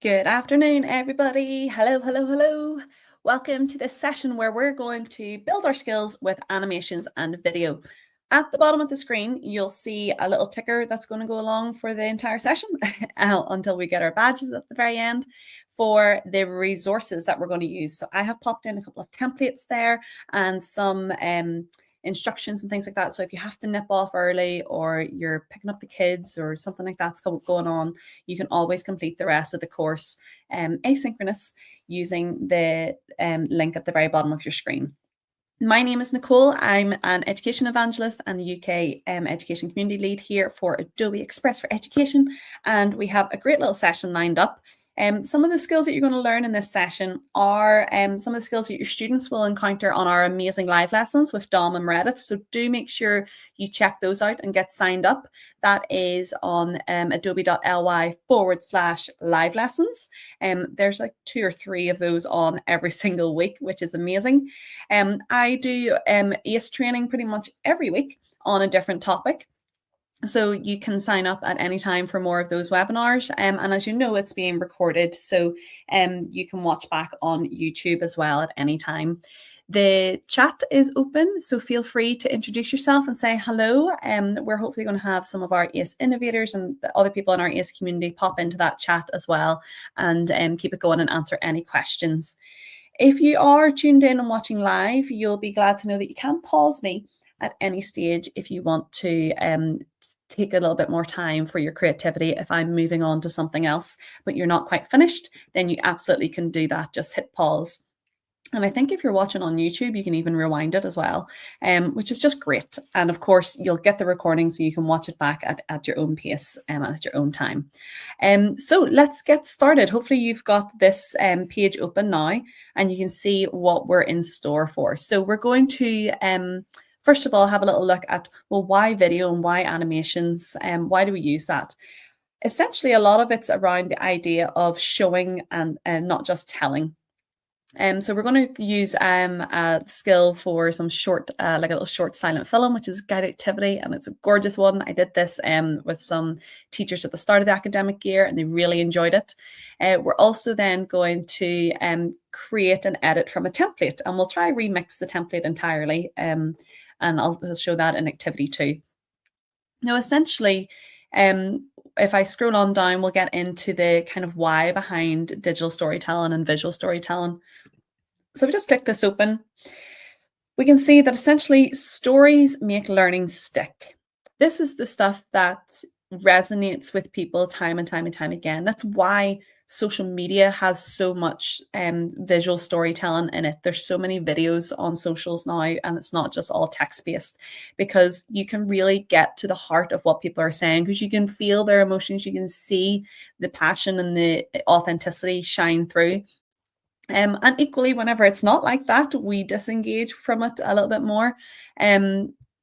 Good afternoon, everybody. Hello, hello, hello. Welcome to this session where we're going to build our skills with animations and video. At the bottom of the screen, you'll see a little ticker that's going to go along for the entire session until we get our badges at the very end for the resources that we're going to use. So I have popped in a couple of templates there and some instructions and things like that. So if you have to nip off early or you're picking up the kids or something like that's going on, you can always complete the rest of the course asynchronous using the link at the very bottom of your screen. My name is Nicole. I'm an education evangelist and the UK education community lead here for Adobe Express for Education. And we have a great little session lined up. Some of the skills that you're going to learn in this session are some of the skills that your students will encounter on our amazing live lessons with Dom and Meredith. So do make sure you check those out and get signed up. That is on adobe.ly/live lessons. There's like 2 or 3 of those on every single week, which is amazing. I do ACE training pretty much every week on a different topic. So you can sign up at any time for more of those webinars. And as you know, it's being recorded. So you can watch back on YouTube as well at any time. The chat is open, so feel free to introduce yourself and say hello. We're hopefully going to have some of our ACE innovators and the other people in our ACE community pop into that chat as well and keep it going and answer any questions. If you are tuned in and watching live, you'll be glad to know that you can pause me at any stage if you want to take a little bit more time for your creativity. If I'm moving on to something else, but you're not quite finished, then you absolutely can do that. Just hit pause. And I think if you're watching on YouTube, you can even rewind it as well, which is just great. And of course, you'll get the recording so you can watch it back at your own pace and at your own time. So let's get started. Hopefully you've got this page open now and you can see what we're in store for. So we're going to first of all, have a little look at, well, why video and why animations? Why do we use that? Essentially, a lot of it's around the idea of showing and not just telling. So we're going to use a skill for some short, like a little short silent film, which is guided activity, and it's a gorgeous one. I did this with some teachers at the start of the academic year, and they really enjoyed it. We're also then going to create an edit from a template, and we'll try remix the template entirely, and I'll show that in activity 2. Now, essentially, if I scroll on down, we'll get into the kind of why behind digital storytelling and visual storytelling. So if we just click this open, we can see that essentially stories make learning stick. This is the stuff that resonates with people time and time and time again. That's why social media has so much visual storytelling in it. There's so many videos on socials now, and it's not just all text-based, because you can really get to the heart of what people are saying, because you can feel their emotions, you can see the passion and the authenticity shine through. And equally, whenever it's not like that, we disengage from it a little bit more.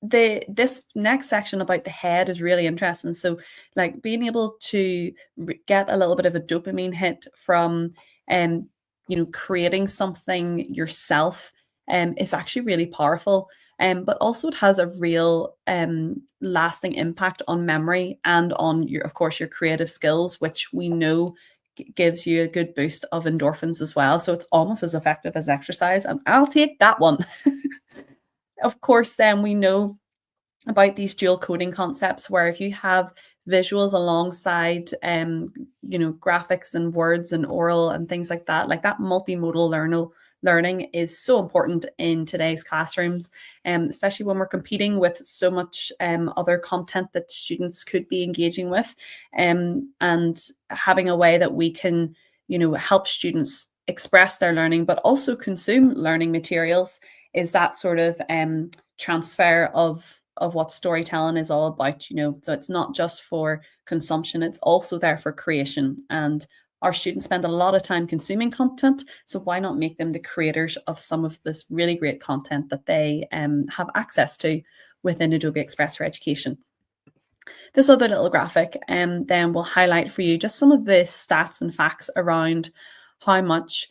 This next section about the head is really interesting. So like being able to get a little bit of a dopamine hit from creating something yourself is actually really powerful. But also it has a real lasting impact on memory and on of course your creative skills, which we know gives you a good boost of endorphins as well. So it's almost as effective as exercise, and I'll take that one. Of course, then we know about these dual coding concepts, where if you have visuals alongside graphics and words and oral and things like that multimodal learning is so important in today's classrooms, especially when we're competing with so much other content that students could be engaging with, and having a way that we can help students express their learning but also consume learning materials is that sort of transfer of what storytelling is all about. So it's not just for consumption, it's also there for creation. And our students spend a lot of time consuming content, so why not make them the creators of some of this really great content that they have access to within Adobe Express for Education. This other little graphic then will highlight for you just some of the stats and facts around how much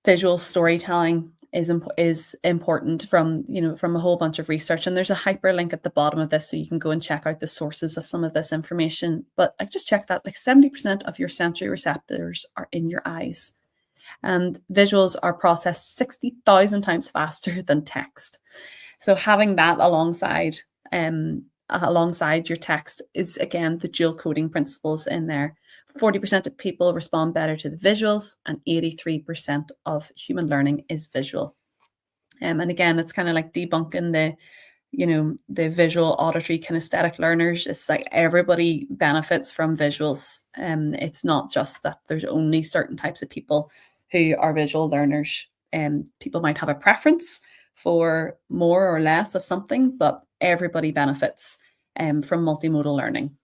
visual storytelling is important from, from a whole bunch of research. And there's a hyperlink at the bottom of this, so you can go and check out the sources of some of this information. But I just checked that like 70% of your sensory receptors are in your eyes. And visuals are processed 60,000 times faster than text. So having that alongside your text is, again, the dual coding principles in there. 40% of people respond better to the visuals, and 83% of human learning is visual. And again, it's kind of like debunking the visual, auditory, kinesthetic learners. It's like everybody benefits from visuals. It's not just that there's only certain types of people who are visual learners. People might have a preference for more or less of something, but everybody benefits from multimodal learning.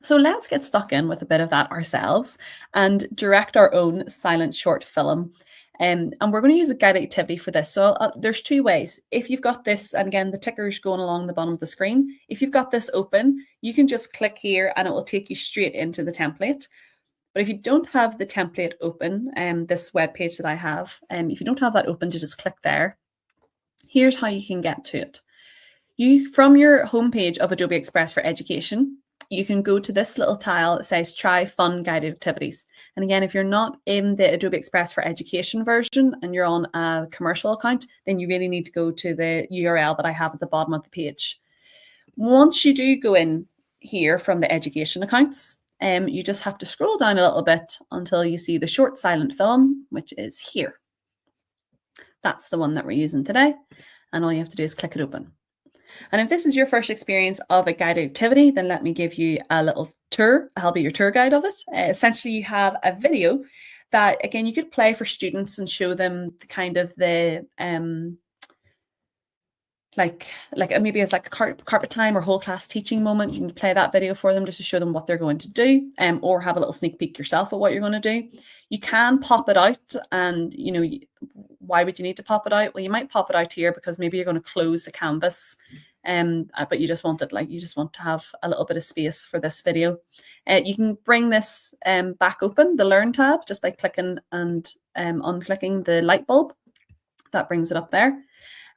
So let's get stuck in with a bit of that ourselves and direct our own silent short film. And we're going to use a guided activity for this. So there's two ways. If you've got this, and again, the ticker's going along the bottom of the screen. If you've got this open, you can just click here and it will take you straight into the template. But if you don't have the template open, this web page that I have, if you don't have that open, just click there. Here's how you can get to it. From your homepage of Adobe Express for Education, you can go to this little tile that says Try Fun Guided Activities. And again, if you're not in the Adobe Express for Education version and you're on a commercial account, then you really need to go to the URL that I have at the bottom of the page. Once you do go in here from the education accounts, you just have to scroll down a little bit until you see the short silent film, which is here. That's the one that we're using today. And all you have to do is click it open. And if this is your first experience of a guided activity, then let me give you a little tour. I'll be your tour guide of it. Essentially, you have a video that, again, you could play for students and show them the kind of the like maybe as like a carpet time or whole class teaching moment. You can play that video for them just to show them what they're going to do, or have a little sneak peek yourself at what you're going to do. You can pop it out, and why would you need to pop it out? Well, you might pop it out here because maybe you're going to close the canvas, but you just want it, you just want to have a little bit of space for this video. You can bring this back open, the Learn tab, just by clicking and unclicking the light bulb. That brings it up there.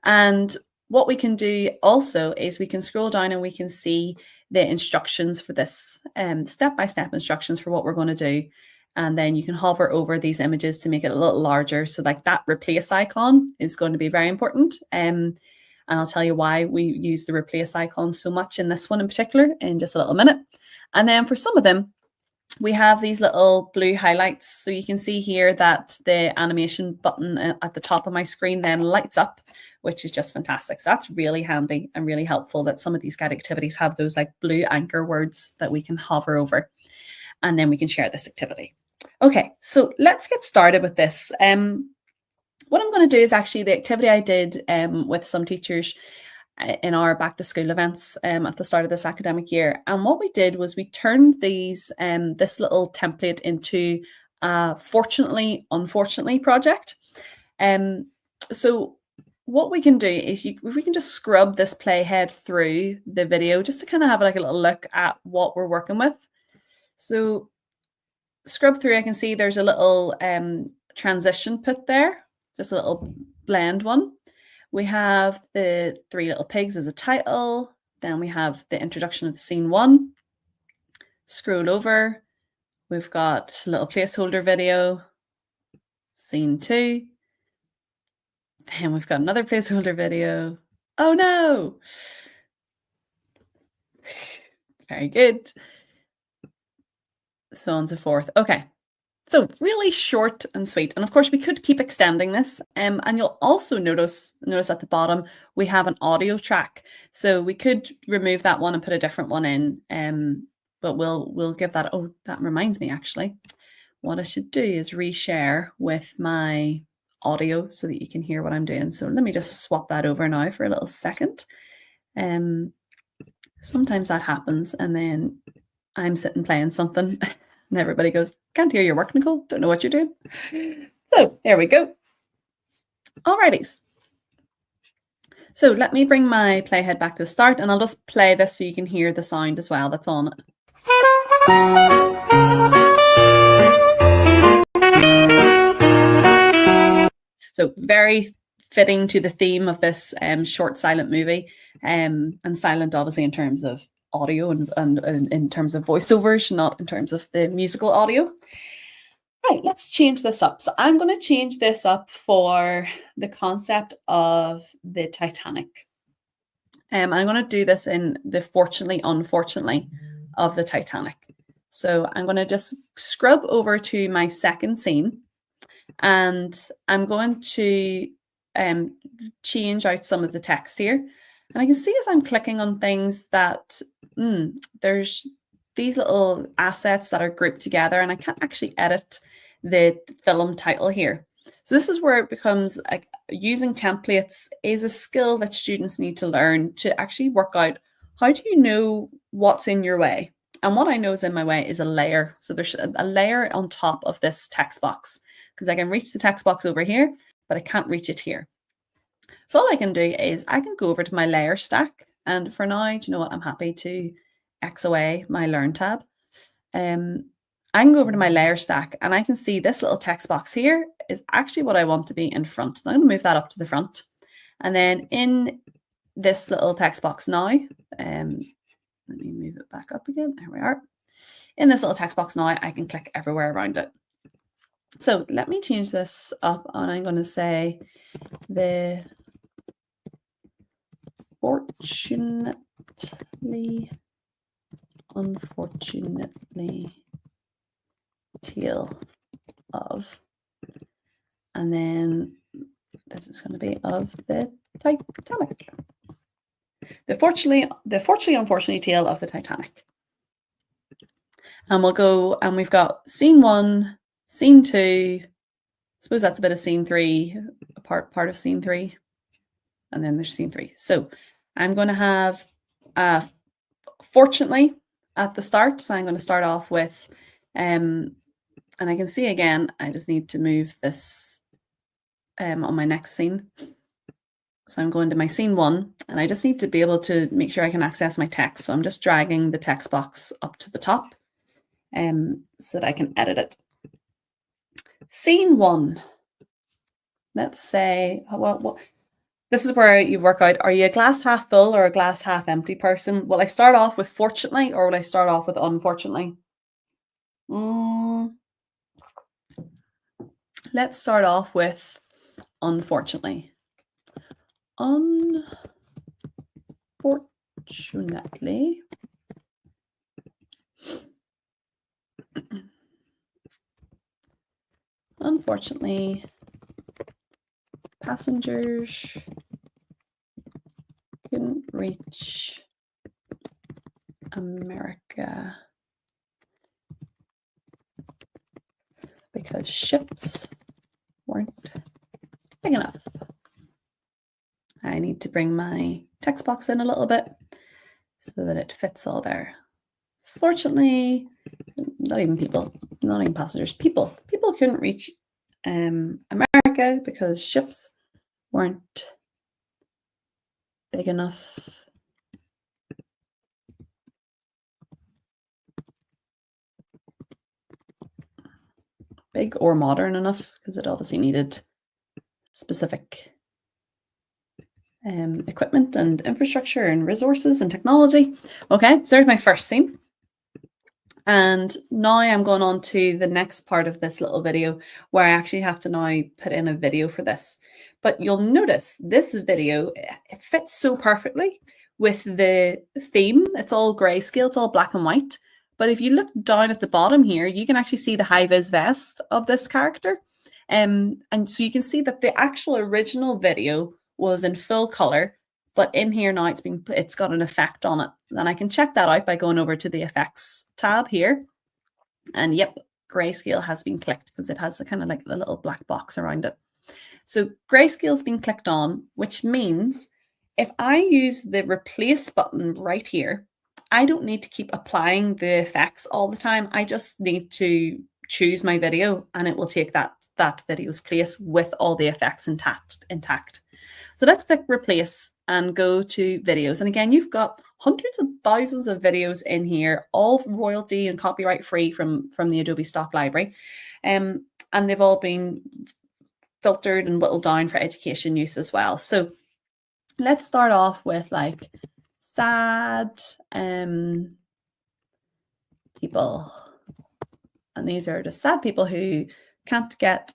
And what we can do also is we can scroll down and we can see the instructions for this, step-by-step instructions for what we're going to do. And then you can hover over these images to make it a little larger. So like that replace icon is going to be very important. And I'll tell you why we use the replace icon so much in this one in particular in just a little minute. And then for some of them, we have these little blue highlights. So you can see here that the animation button at the top of my screen then lights up, which is just fantastic. So that's really handy and really helpful that some of these guided activities have those like blue anchor words that we can hover over, and then we can share this activity. Okay, so let's get started with this. What I'm going to do is actually the activity I did with some teachers in our back to school events at the start of this academic year. And what we did was we turned this little template into a fortunately, unfortunately project. So what we can do is we can just scrub this playhead through the video just to kind of have like a little look at what we're working with. So scrub through, I can see there's a little transition put there, just a little blend one. We have the Three Little Pigs as a title. Then we have the introduction of scene 1. Scroll over. We've got a little placeholder video. Scene 2. Then we've got another placeholder video. Oh no! Very good. So on and so forth. Okay. So really short and sweet. And of course, we could keep extending this. And you'll also notice at the bottom, we have an audio track. So we could remove that one and put a different one in. But we'll give that. Oh, that reminds me, actually. What I should do is reshare with my audio so that you can hear what I'm doing. So let me just swap that over now for a little second. Sometimes that happens. And then I'm sitting playing something. And everybody goes, can't hear your work, Nicole. Don't know what you're doing. So there we go. Alrighties. So let me bring my playhead back to the start, and I'll just play this so you can hear the sound as well that's on it. So So very fitting to the theme of this short silent movie, and silent obviously in terms of audio and in terms of voiceovers, not in terms of the musical audio. Right, let's change this up. So I'm going to change this up for the concept of the Titanic. I'm going to do this in the fortunately, unfortunately of the Titanic. So I'm going to just scrub over to my second scene, and I'm going to change out some of the text here. And I can see as I'm clicking on things that there's these little assets that are grouped together, and I can't actually edit the film title here. So this is where it becomes like using templates is a skill that students need to learn to actually work out how do you know what's in your way. And what I know is in my way is a layer. So there's a layer on top of this text box, because I can reach the text box over here, but I can't reach it here. So all I can do is I can go over to my layer stack. And for now, do you know what? I'm happy to X away my Learn tab. I can go over to my layer stack and I can see this little text box here is actually what I want to be in front. So I'm going to move that up to the front. And then in this little text box now, let me move it back up again. There we are. In this little text box now, I can click everywhere around it. So let me change this up, and I'm going to say the fortunately, unfortunately tale of, and then this is going to be of the Titanic. The fortunately, unfortunately tale of the Titanic. And we'll go, and we've got scene 1, scene 2. I suppose that's a bit of scene 3, part of scene 3, and then there's scene 3. So I'm going to have fortunately at the start. So I'm going to start off with, and I can see again, I just need to move this on my next scene. So I'm going to my scene 1, and I just need to be able to make sure I can access my text. So I'm just dragging the text box up to the top so that I can edit it. Scene 1. Let's say, well, this is where you work out, are you a glass half full or a glass half empty person? Will I start off with fortunately, or will I start off with unfortunately? Let's start off with unfortunately. Unfortunately, passengers couldn't reach America because ships weren't big enough. I need to bring my text box in a little bit so that it fits all there. Fortunately, not even passengers, people couldn't reach America because ships weren't big enough. Big or modern enough, because it obviously needed specific equipment and infrastructure and resources and technology. Okay, so there's my first scene. And now I'm going on to the next part of this little video where I actually have to now put in a video for this. But you'll notice this video, it fits so perfectly with the theme. It's all grayscale, it's all black and white. But if you look down at the bottom here, you can actually see the high-vis vest of this character. And so you can see that the actual original video was in full color, but in here now it's got an effect on it. And I can check that out by going over to the effects tab here. And yep, grayscale has been clicked because it has a kind of like a little black box around it. So grayscale's been clicked on, which means if I use the replace button right here, I don't need to keep applying the effects all the time. I just need to choose my video and it will take that video's place with all the effects intact. So let's click replace and go to videos. And again, you've got hundreds of thousands of videos in here, all royalty and copyright free from the Adobe stock library. And they've all been filtered and whittled down for education use as well. So let's start off with like sad people. And these are just sad people who can't get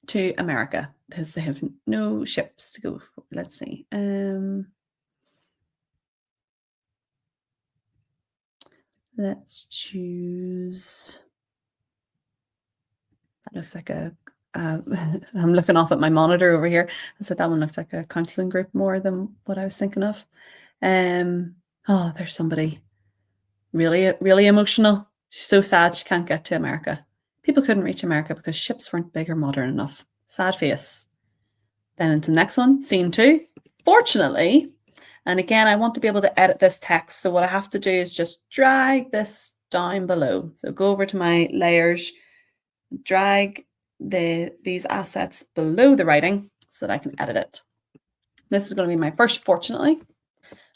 to America because they have no ships to go for. Let's see. Let's choose. That looks like a. I'm looking off at my monitor over here. I said that one looks like a counselling group more than what I was thinking of. Oh, there's somebody really, really emotional. She's so sad she can't get to America. People couldn't reach America because ships weren't big or modern enough. Sad face. Then into the next one, scene 2. Fortunately, and again, I want to be able to edit this text. So what I have to do is just drag this down below. So go over to my layers, drag these assets below the writing so that I can edit it. This is going to be my first, fortunately.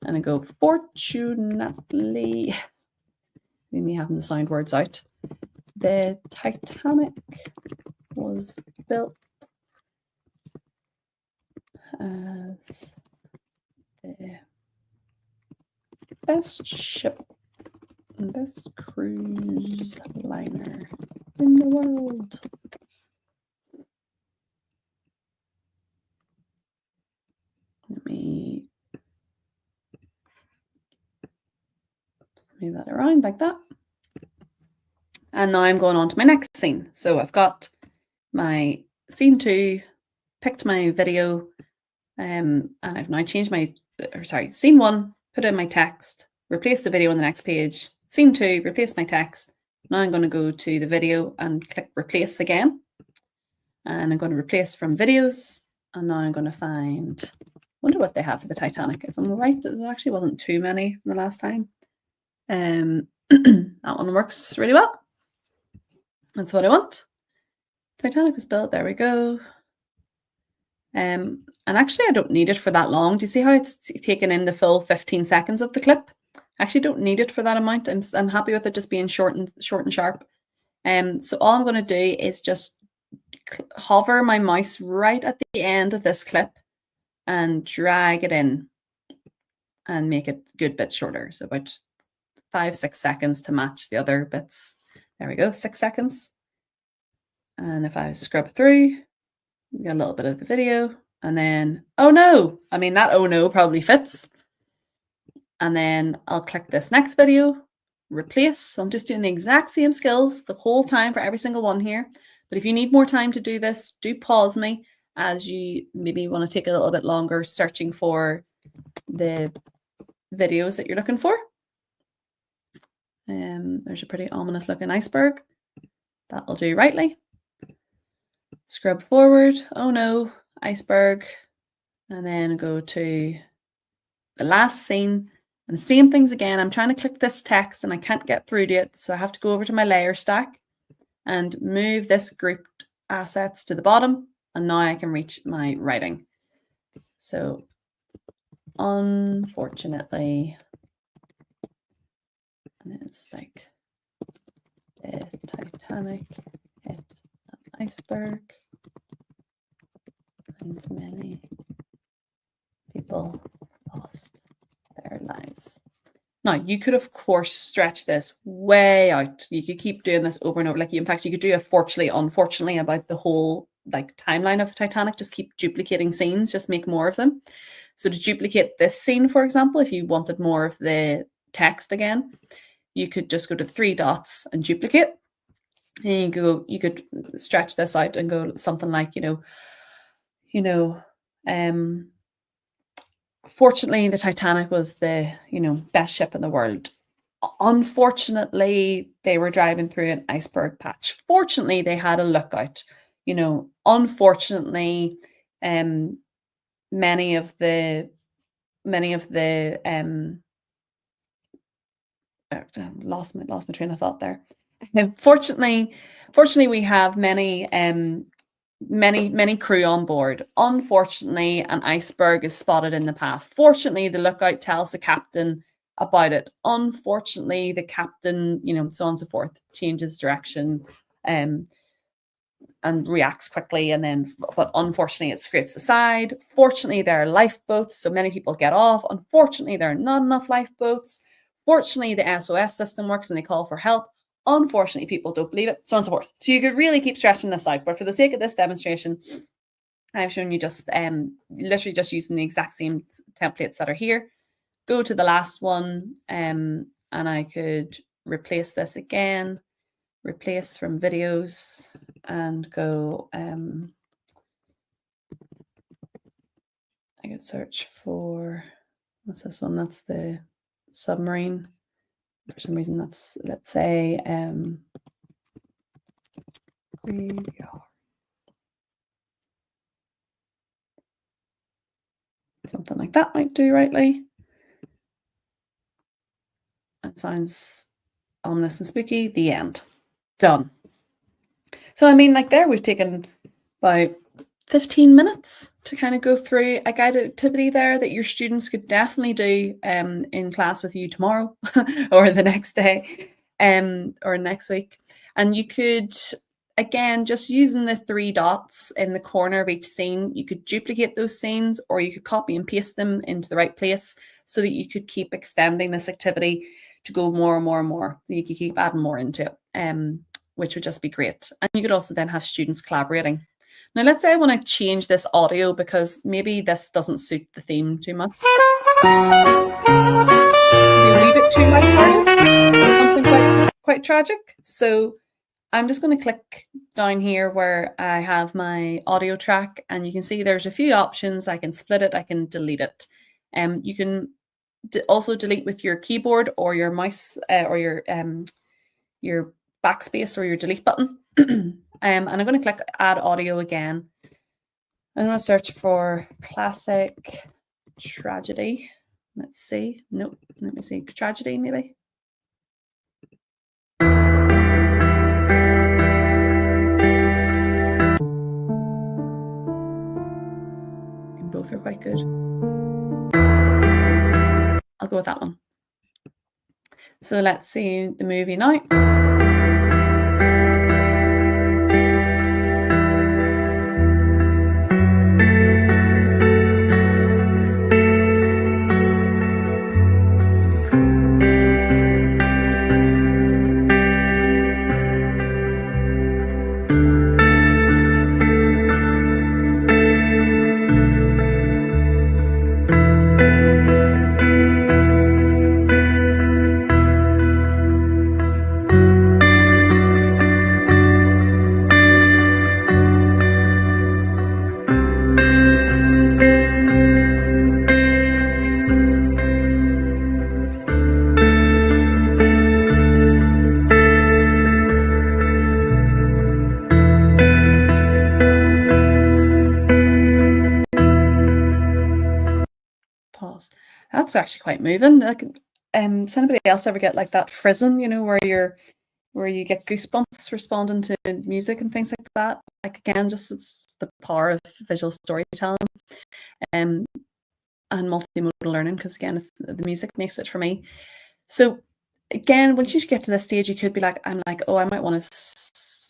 And I go, fortunately. See me having to sound words out. The Titanic was built as the best ship, best cruise liner in the world. Let me move that around like that. And now I'm going on to my next scene. So I've got my scene 2, picked my video, and I've now changed my, scene 1, put in my text, replace the video on the next page. Scene 2, replace my text. Now I'm going to go to the video and click replace again. And I'm going to replace from videos. And now I'm going to find, wonder what they have for the Titanic. If I'm right, there actually wasn't too many from the last time. That one works really well. That's what I want. Titanic was built. There we go. And actually, I don't need it for that long. Do you see how it's taken in the full 15 seconds of the clip? I actually don't need it for that amount. I'm happy with it just being short and sharp. So all I'm going to do is just hover my mouse right at the end of this clip and drag it in and make it a good bit shorter. So about 5-6 seconds to match the other bits. There we go, 6 seconds. And if I scrub through, you get a little bit of the video, and then, oh no, I mean, that oh no probably fits. And then I'll click this next video, replace. So I'm just doing the exact same skills the whole time for every single one here. But if you need more time to do this, do pause me as you maybe want to take a little bit longer searching for the videos that you're looking for. There's a pretty ominous looking iceberg. That'll do rightly. Scrub forward. Oh no, iceberg. And then go to the last scene. And same things again. I'm trying to click this text and I can't get through to it. So I have to go over to my layer stack and move this grouped assets to the bottom. And now I can reach my writing. So unfortunately, and it's like the Titanic hit an iceberg and many people lost their lives. Now, you could, of course, stretch this way out. You could keep doing this over and over. Like, in fact, you could do a fortunately, unfortunately about the whole like timeline of the Titanic. Just keep duplicating scenes, just make more of them. So to duplicate this scene, for example, if you wanted more of the text again, you could just go to 3 dots and duplicate. And you could stretch this out and go something like, fortunately, the Titanic was the, best ship in the world. Unfortunately, they were driving through an iceberg patch. Fortunately, they had a lookout. Unfortunately, many of the lost my train of thought there. Fortunately, we have many crew on board. Unfortunately, an iceberg is spotted in the path. Fortunately, the lookout tells the captain about it. Unfortunately, the captain, so on and so forth, changes direction. reacts quickly, but unfortunately it scrapes the side. Fortunately, there are lifeboats, so many people get off. Unfortunately, there are not enough lifeboats. Fortunately, the SOS system works and they call for help. Unfortunately, people don't believe it, so on and so forth. So you could really keep stretching this out, but for the sake of this demonstration, I've shown you just literally just using the exact same templates that are here. Go to the last one, and I could replace this again, replace from videos, and go, I could search for, what's this one? That's the submarine. For some reason, that's, let's say, something like that might do rightly. It sounds ominous and spooky. The end. Done. So, I mean, like there, we've taken about 15 minutes to kind of go through a guided activity there that your students could definitely do in class with you tomorrow or the next day or next week. And you could, again, just using the 3 dots in the corner of each scene, you could duplicate those scenes, or you could copy and paste them into the right place so that you could keep extending this activity to go more and more and more. So you could keep adding more into it, which would just be great. And you could also then have students collaborating. Now, let's say I want to change this audio because maybe this doesn't suit the theme too much. Maybe a wee bit too lighthearted or something quite tragic. So I'm just going to click down here where I have my audio track, and you can see there's a few options. I can split it, I can delete it. You can also delete with your keyboard or your mouse or your backspace or your delete button. And I'm going to click add audio again. I'm going to search for classic tragedy. Let's see. Nope. Let me see. Tragedy, maybe. Both are quite good. I'll go with that one. So let's see the movie now. Pause. That's actually quite moving. Like, does anybody else ever get like that frisson, where you get goosebumps responding to music and things like that? Like, again, just it's the power of visual storytelling and multimodal learning, because again, it's the music makes it for me. So again, once you get to this stage, you could be like, oh, I might want to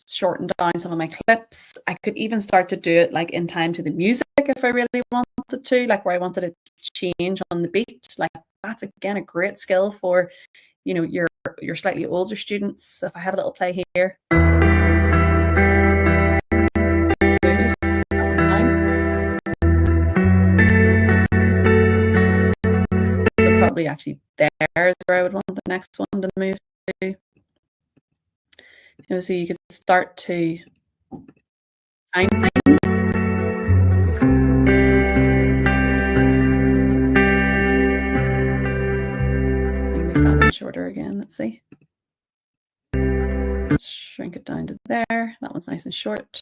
shorten down some of my clips. I could even start to do it like in time to the music if I really wanted to, like where I wanted to change on the beat. Like that's again a great skill for, your slightly older students. So if I have a little play here. So probably actually there is where I would want the next one to move to. So you could start to time things. Make that one shorter again. Let's see. Shrink it down to there. That one's nice and short.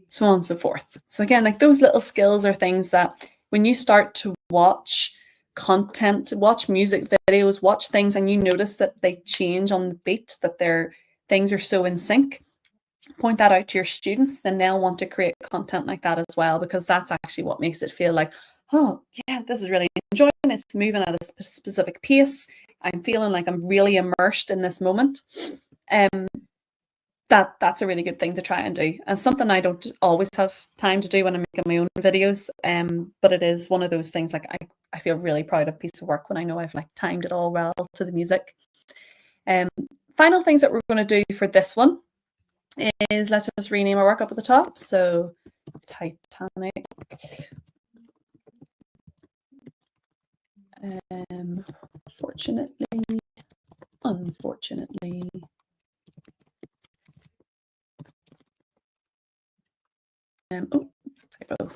So on and so forth. So again, like those little skills are things that when you start to watch content, watch music videos, watch things, and you notice that they change on the beat, that things are so in sync, point that out to your students, then they'll want to create content like that as well, because that's actually what makes it feel like, oh yeah, this is really enjoying, it's moving at a specific pace, I'm feeling like I'm really immersed in this moment. That's a really good thing to try and do, and something I don't always have time to do when I'm making my own videos, but it is one of those things, like I feel really proud of a piece of work when I know I've like timed it all well to the music. Final things that we're going to do for this one is, let's just rename our work up at the top. So Titanic. Unfortunately. Oh, typo.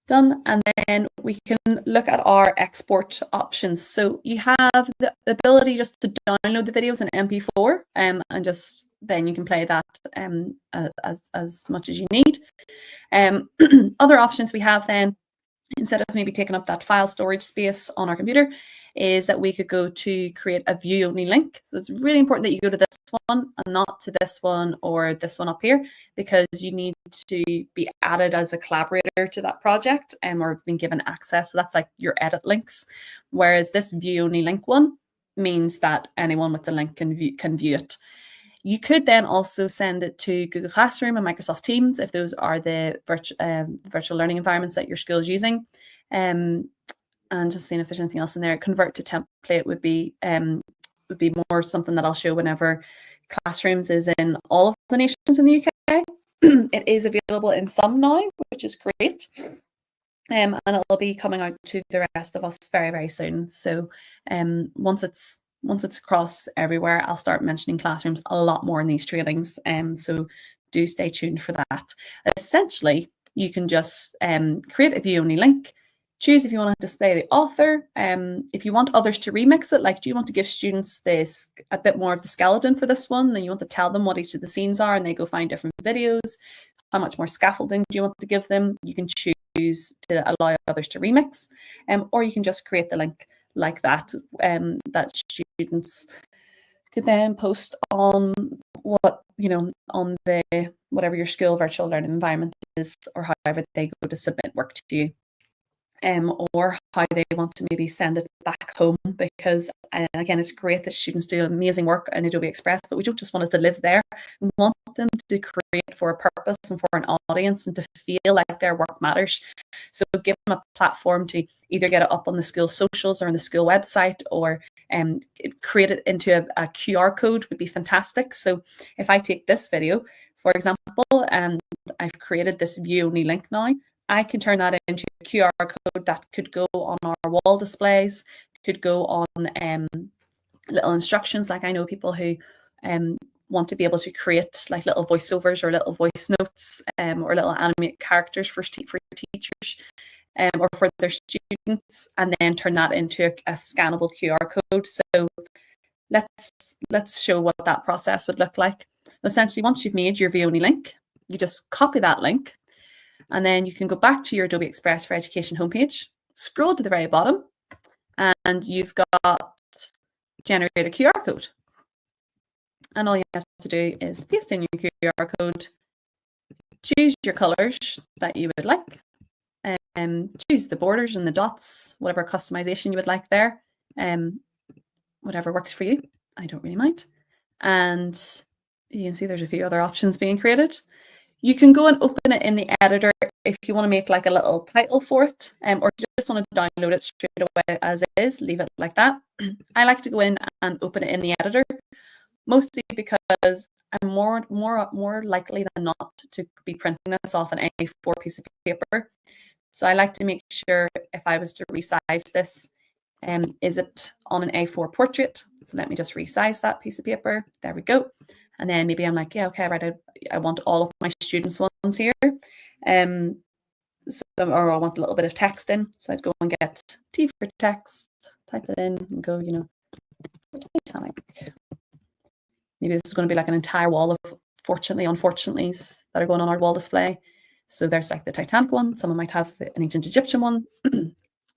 Done. And then we can look at our export options. So you have the ability just to download the videos in MP4, and just then you can play that as much as you need. Other options we have then, instead of maybe taking up that file storage space on our computer, is that we could go to create a view only link. So it's really important that you go to this one and not to this one or this one up here, because you need to be added as a collaborator to that project, or been given access. So that's like your edit links. Whereas this view only link one means that anyone with the link can view it. You could then also send it to Google Classroom and Microsoft Teams if those are the virtual learning environments that your school is using. And just seeing if there's anything else in there. Convert to template would be more something that I'll show whenever Classrooms is in all of the nations in the UK. It is available in some now, which is great. And it'll be coming out to the rest of us very, very soon. So once it's across everywhere, I'll start mentioning Classrooms a lot more in these trainings. So do stay tuned for that. Essentially, you can just create a view only link, choose if you want to display the author. If you want others to remix it, like do you want to give students a bit more of the skeleton for this one, and you want to tell them what each of the scenes are and they go find different videos, how much more scaffolding do you want to give them? You can choose to allow others to remix, or you can just create the link like that, that students could then post on on the whatever your school virtual learning environment is, or however they go to submit work to you. Or how they want to maybe send it back home, because again, it's great that students do amazing work in Adobe Express, but we don't just want it to live there. We want them to create for a purpose and for an audience, and to feel like their work matters. So give them a platform to either get it up on the school socials or on the school website, or create it into a QR code would be fantastic. So if I take this video, for example, and I've created this view only link now, I can turn that into a QR code that could go on our wall displays, could go on little instructions. Like I know people who want to be able to create like little voiceovers or little voice notes, or little animated characters for teachers, or for their students, and then turn that into a scannable QR code. So let's show what that process would look like. Essentially, once you've made your view only link, you just copy that link, and then you can go back to your Adobe Express for Education homepage, scroll to the very bottom, and you've got generate a QR code. And all you have to do is paste in your QR code, choose your colors that you would like, choose the borders and the dots, whatever customization you would like there, whatever works for you. I don't really mind. And you can see there's a few other options being created. You can go and open it in the editor if you want to make like a little title for it, or if you just want to download it straight away as is, leave it like that. I like to go in and open it in the editor, mostly because I'm more likely than not to be printing this off an A4 piece of paper. So I like to make sure if I was to resize this, is it on an A4 portrait? So let me just resize that piece of paper. There we go. And then maybe I'm like, yeah, okay, right, I want all of my students' ones here. Or I want a little bit of text in. So I'd go and get T for text, type it in, and go, Titanic. Maybe this is going to be like an entire wall of fortunately, unfortunately's that are going on our wall display. So there's like the Titanic one. Someone might have an ancient Egyptian one.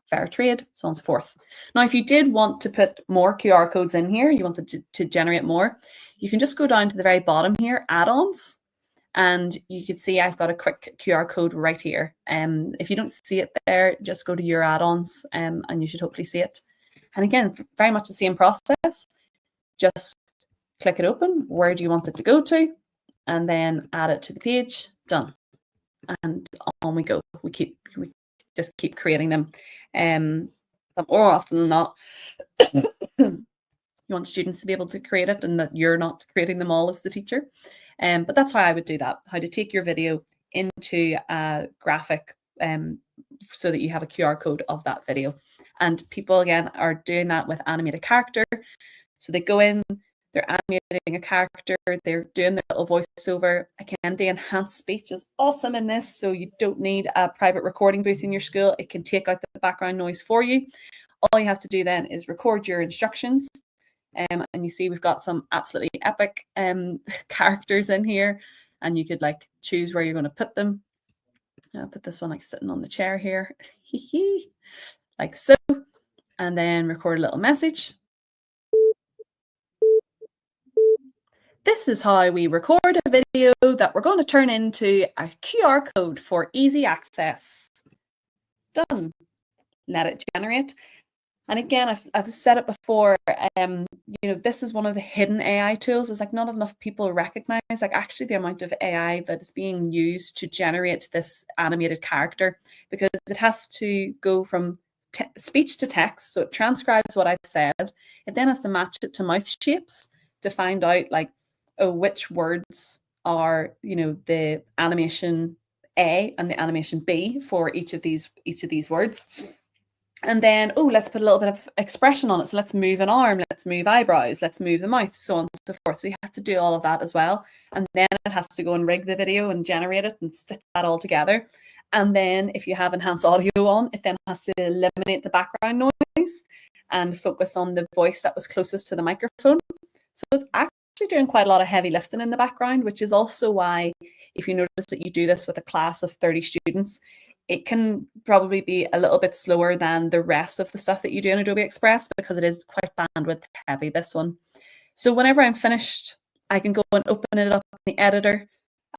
fair trade, so on and so forth. Now, if you did want to put more QR codes in here, you wanted to generate more, you can just go down to the very bottom here, add-ons, and you can see I've got a quick QR code right here. If you don't see it there, just go to your add-ons and you should hopefully see it. And again, very much the same process. Just click it open. Where do you want it to go to? And then add it to the page. Done. And on we go. We just keep creating them. More often than not, you want students to be able to create it and that you're not creating them all as the teacher. But that's how I would do that, how to take your video into a graphic so that you have a QR code of that video. And people, again, are doing that with animated character. So they go in, they're animating a character, they're doing their little voiceover. Again, the enhanced speech is awesome in this, so you don't need a private recording booth in your school. It can take out the background noise for you. All you have to do then is record your instructions. And you see we've got some absolutely epic characters in here, and you could like choose where you're going to put them. I'll put this one like sitting on the chair here, like so, and then record a little message. This is how we record a video that we're going to turn into a QR code for easy access. Done. Let it generate. And again, I've said it before, this is one of the hidden AI tools. It's like not enough people recognize like actually the amount of AI that is being used to generate this animated character, because it has to go from speech to text. So it transcribes what I've said. It then has to match it to mouth shapes to find out like, oh, which words are, the animation A and the animation B for each of these words. And then, let's put a little bit of expression on it. So let's move an arm, let's move eyebrows, let's move the mouth, so on and so forth. So you have to do all of that as well. And then it has to go and rig the video and generate it and stitch that all together. And then if you have enhanced audio on, it then has to eliminate the background noise and focus on the voice that was closest to the microphone. So it's actually doing quite a lot of heavy lifting in the background, which is also why if you notice that you do this with a class of 30 students, it can probably be a little bit slower than the rest of the stuff that you do in Adobe Express because it is quite bandwidth heavy, this one. So whenever I'm finished, I can go and open it up in the editor.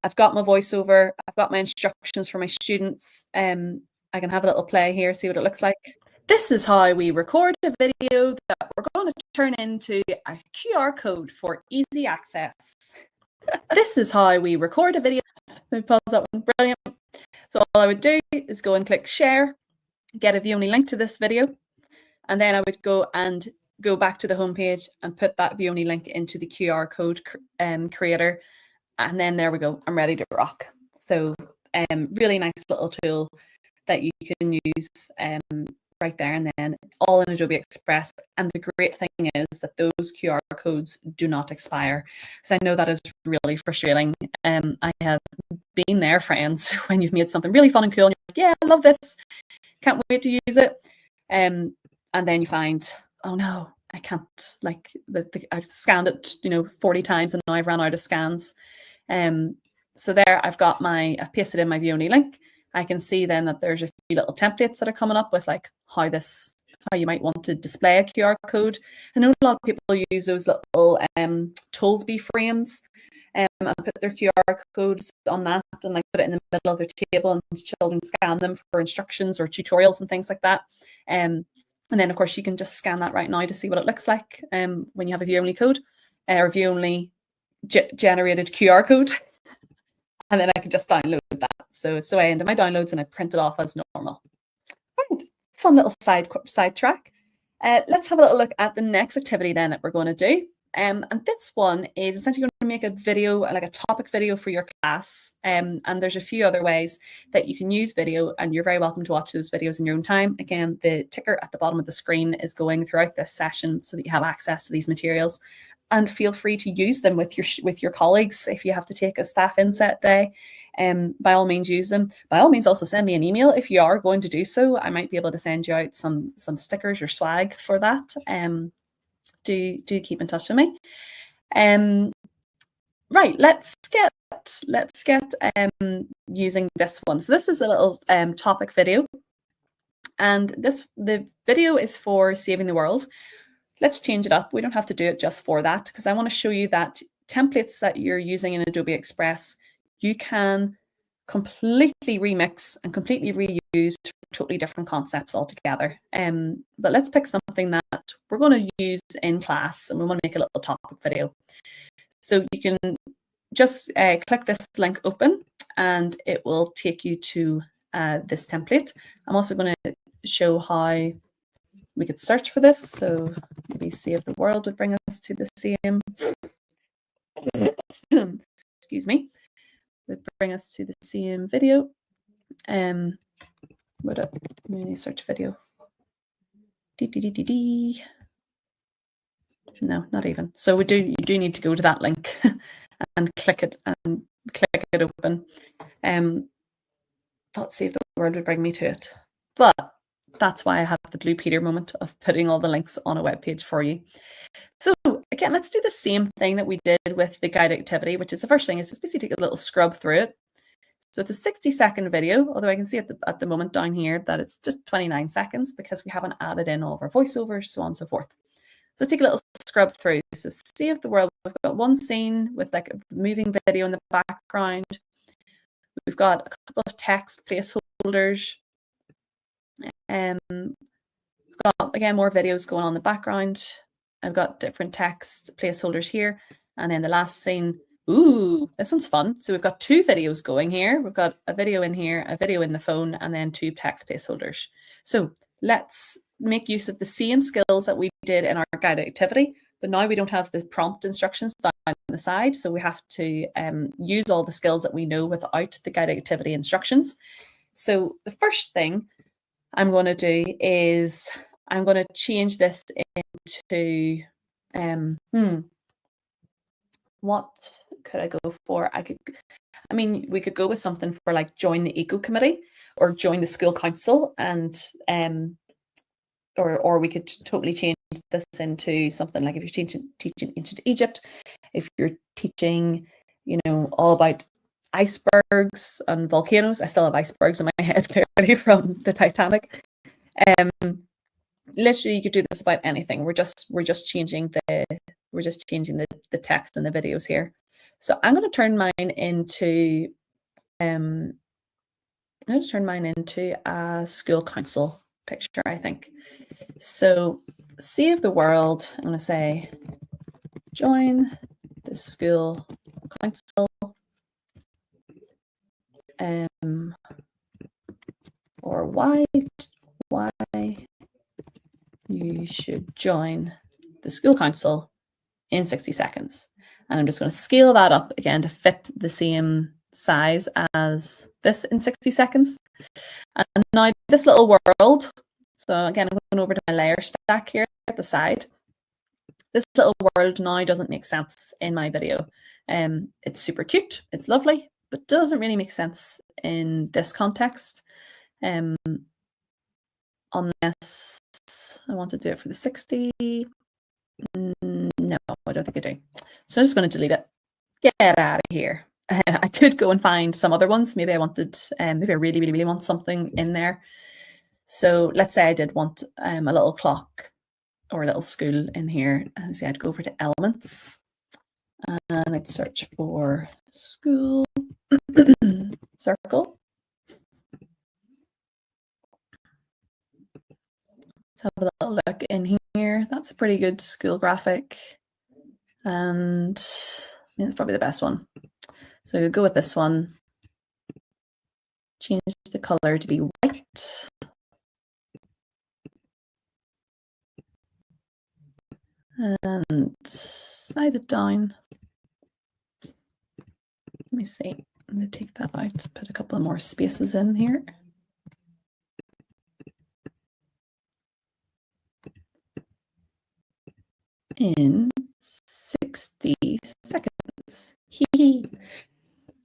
I've got my voiceover, I've got my instructions for my students. I can have a little play here, see what it looks like. This is how we record a video that we're going to turn into a QR code for easy access. This is how we record a video. Let me pause that one. Brilliant. So all I would do is go and click share, get a view only link to this video, and then I would go back to the homepage and put that view only link into the QR code creator. And then there we go. I'm ready to rock. So really nice little tool that you can use right there, and then all in Adobe Express. And the great thing is that those QR codes do not expire, because I know that is really frustrating. I have been there, friends, when you've made something really fun and cool and you're like, yeah, I love this, can't wait to use it, and then you find, oh no, I can't, like I've scanned it 40 times and now I've run out of scans. So there I've pasted in my view only link. I can see then that there's a few little templates that are coming up with like how you might want to display a QR code. I know a lot of people use those little Toolsby frames and put their QR codes on that and like put it in the middle of their table and children scan them for instructions or tutorials and things like that. And then of course you can just scan that right now to see what it looks like when you have a view only code or view only generated QR code. And then I can just download that. So it's the way into my downloads and I print it off as normal. Right. Fun little side track. Let's have a little look at the next activity then that we're going to do. And this one is essentially going to make a video, like a topic video for your class. And there's a few other ways that you can use video, and you're very welcome to watch those videos in your own time. Again, the ticker at the bottom of the screen is going throughout this session so that you have access to these materials. And feel free to use them with your colleagues if you have to take a staff inset day. By all means, use them. By all means, also send me an email if you are going to do so. I might be able to send you out some stickers or swag for that. Do keep in touch with me. Right, let's get using this one. So this is a little topic video. And the video is for saving the world. Let's change it up. We don't have to do it just for that, because I want to show you that templates that you're using in Adobe Express, you can completely remix and completely reuse for totally different concepts altogether. But let's pick something that we're going to use in class, and we want to make a little topic video. So you can just click this link open and it will take you to this template. I'm also going to show how we could search for this. So maybe Save the World would bring us to the same, excuse me, would bring us to the same video. Would it really search video? No, not even. So you do need to go to that link and click it open. Thought Save the World would bring me to it, but that's why I have the Blue Peter moment of putting all the links on a web page for you. So again, let's do the same thing that we did with the guide activity, which is the first thing is just basically take a little scrub through it. So it's a 60-second video, although I can see at the moment down here that it's just 29 seconds because we haven't added in all of our voiceovers, so on and so forth. So let's take a little scrub through. So Save the World, we've got one scene with like a moving video in the background. We've got a couple of text placeholders. We've got, again, more videos going on in the background. I've got different text placeholders here. And then the last scene, ooh, this one's fun. So we've got two videos going here. We've got a video in here, a video in the phone, and then two text placeholders. So let's make use of the same skills that we did in our guided activity, but now we don't have the prompt instructions down on the side. So we have to use all the skills that we know without the guided activity instructions. So the first thing I'm going to do is I'm going to change this into, what could I go for? We could go with something for like join the eco committee or join the school council, and or we could totally change this into something like if you're teaching ancient Egypt, if you're teaching, all about icebergs and volcanoes. I still have icebergs in my head clearly from the Titanic. Literally, you could do this about anything. We're just changing the text and the videos here. So I'm going to turn mine into a school council picture, I think. So Save the World, I'm going to say join the school council, or why you should join the school council in 60 seconds. And I'm just going to scale that up again to fit the same size as this in 60 seconds. And now this little world, so again, I'm going over to my layer stack here at the side. This little world now doesn't make sense in my video. It's super cute, it's lovely, but doesn't really make sense in this context. Unless I want to do it for the 60. No, I don't think I do. So I'm just going to delete it. Get out of here. I could go and find some other ones. Maybe I wanted, maybe I really, really, really want something in there. So let's say I did want a little clock or a little school in here. And say I'd go over to elements and I'd search for school circle. Let's have a little look in here. That's a pretty good school graphic. And it's probably the best one. So we'll go with this one. Change the color to be white. And size it down. Let me see. I'm going to take that out, put a couple of more spaces in here. In 60 seconds.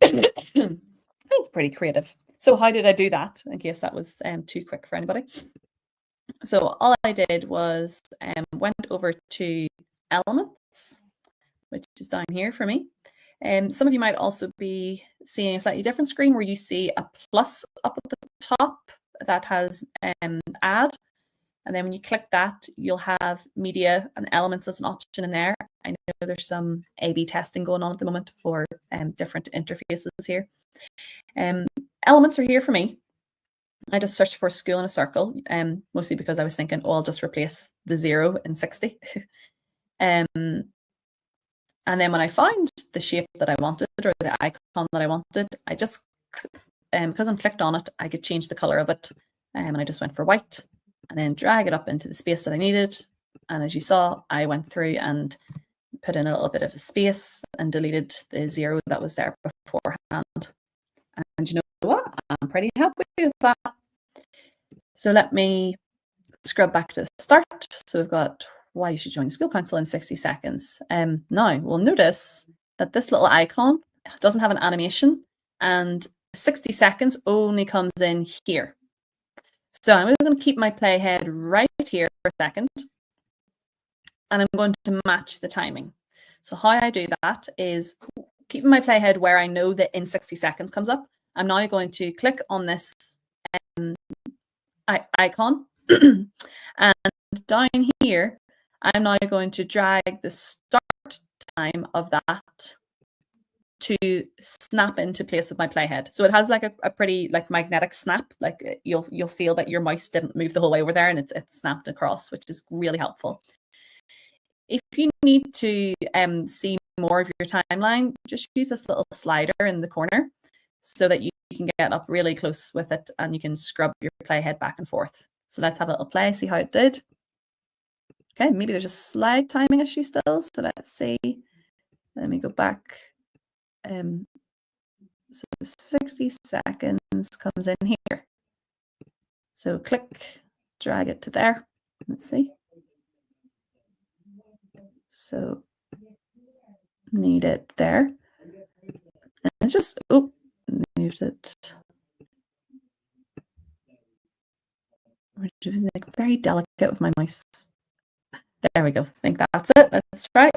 It's pretty creative. So how did I do that? In case that was too quick for anybody. So all I did was went over to elements, which is down here for me. Some of you might also be seeing a slightly different screen where you see a plus up at the top that has add. And then when you click that, you'll have media and elements as an option in there. I know there's some A/B testing going on at the moment for different interfaces here. Elements are here for me. I just searched for school in a circle, mostly because I was thinking, oh, I'll just replace the 0 in 60. And then when I found the shape that I wanted or the icon that I wanted, I just, because I'm clicked on it, I could change the color of it. And I just went for white and then drag it up into the space that I needed. And as you saw, I went through and put in a little bit of a space and deleted the 0 that was there beforehand. And you know what? I'm pretty happy with that. So let me scrub back to the start. So we've got why you should join the school council in 60 seconds. Now we'll notice that this little icon doesn't have an animation and 60 seconds only comes in here. So I'm going to keep my playhead right here for a second. And I'm going to match the timing. So how I do that is keeping my playhead where I know that in 60 seconds comes up. I'm now going to click on this icon. And down here, I'm now going to drag the start time of that to snap into place with my playhead. So it has like a pretty like magnetic snap. Like you'll feel that your mouse didn't move the whole way over there and it's snapped across, which is really helpful. If you need to see more of your timeline, just use this little slider in the corner so that you can get up really close with it and you can scrub your playhead back and forth. So let's have a little play, see how it did. Okay, maybe there's a slight timing issue still. So let's see. Let me go back. So 60 seconds comes in here. So click, drag it to there. Let's see. So need it there. And it's just, oh, moved it. Like very delicate with my mouse. There we go. I think that's it. Let's try.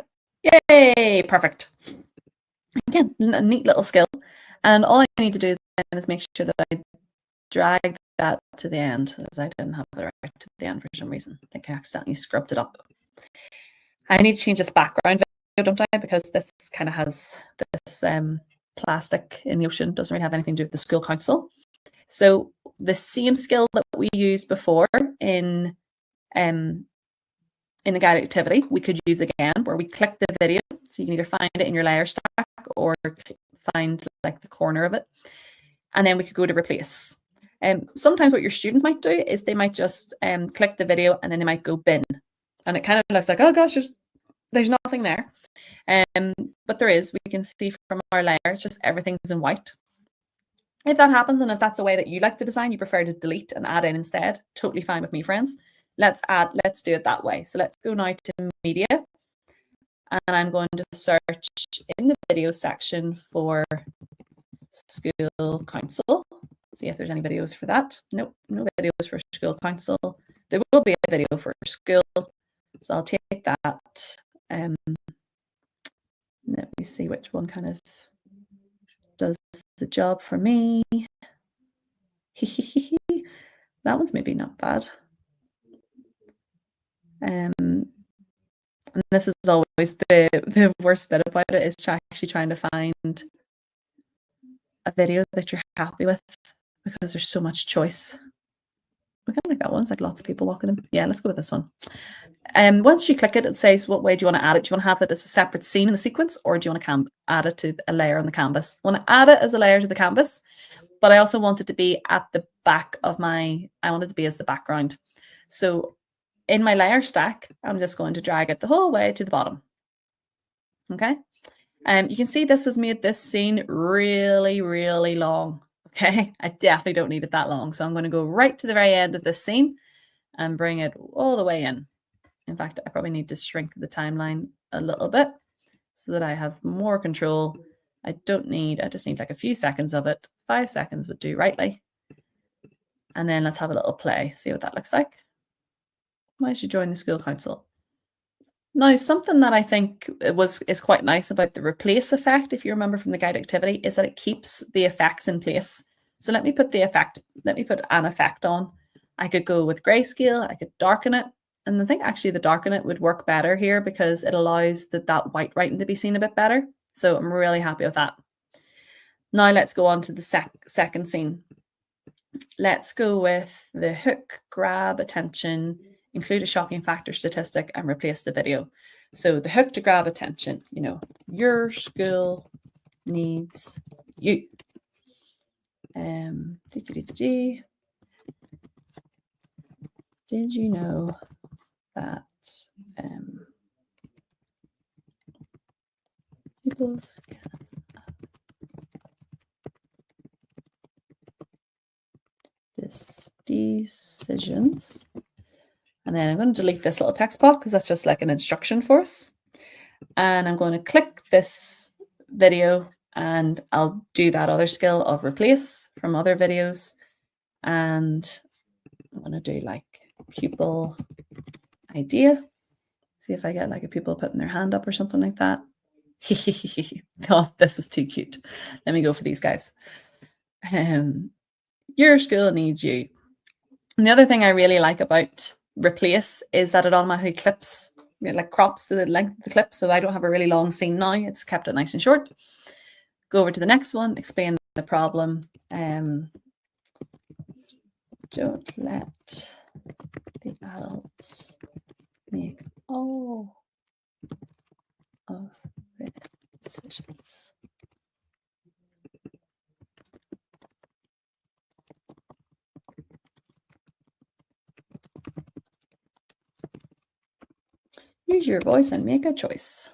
Yay! Perfect. Again, a neat little skill. And all I need to do then is make sure that I drag that to the end, as I didn't have it right to the end for some reason. I think I accidentally scrubbed it up. I need to change this background video, don't I? Because this kind of has this plastic in the ocean. Doesn't really have anything to do with the school council. So the same skill that we used before in the guide activity, we could use again, where we click the video. So you can either find it in your layer stack or find like the corner of it. And then we could go to replace. Sometimes what your students might do is they might just click the video and then they might go bin. And it kind of looks like, oh gosh, there's nothing there. But there is. We can see from our layer, it's just everything's in white. If that happens, and if that's a way that you like the design, you prefer to delete and add in instead, totally fine with me, friends. Let's do it that way. So let's go now to media. And I'm going to search in the video section for school council. See if there's any videos for that. Nope, no videos for school council. There will be a video for school. So I'll take that. Let me see which one kind of does the job for me. That one's maybe not bad. And this is always the worst bit about it, is actually trying to find a video that you're happy with, because there's so much choice. We kind of like that one. It's like lots of people walking in. Yeah, let's go with this one. Once you click it, it says, what way do you want to add it? Do you want to have it as a separate scene in the sequence, or do you want to add it to a layer on the canvas? I want to add it as a layer to the canvas, but I also want it to be at the back of I want it to be as the background. So in my layer stack, I'm just going to drag it the whole way to the bottom. Okay. You can see this has made this scene really, really long. Okay. I definitely don't need it that long. So I'm going to go right to the very end of this scene and bring it all the way in. In fact, I probably need to shrink the timeline a little bit so that I have more control. I just need like a few seconds of it. 5 seconds would do rightly. And then let's have a little play, see what that looks like. Why should you join the school council? Now, something that I think is quite nice about the replace effect, if you remember from the guide activity, is that it keeps the effects in place. So let me put the effect, let me put an effect on. I could go with grayscale, I could darken it. And I think actually the darken it would work better here because it allows that white writing to be seen a bit better. So I'm really happy with that. Now let's go on to the second scene. Let's go with the hook, grab attention, include a shocking factor statistic, and replace the video. So the hook to grab attention, you know, your school needs you. Did you know that pupils can decisions? And then I'm going to delete this little text block because that's just like an instruction for us. And I'm going to click this video and I'll do that other skill of replace from other videos. And I'm going to do like pupil idea. See if I get like a pupil putting their hand up or something like that. Oh, this is too cute. Let me go for these guys. Your school needs you. And the other thing I really like about replace is that it automatically clips, it like crops the length of the clip. So I don't have a really long scene now. It's kept it nice and short. Go over to the next one, explain the problem. Don't let the adults make all of the decisions. Use your voice and make a choice.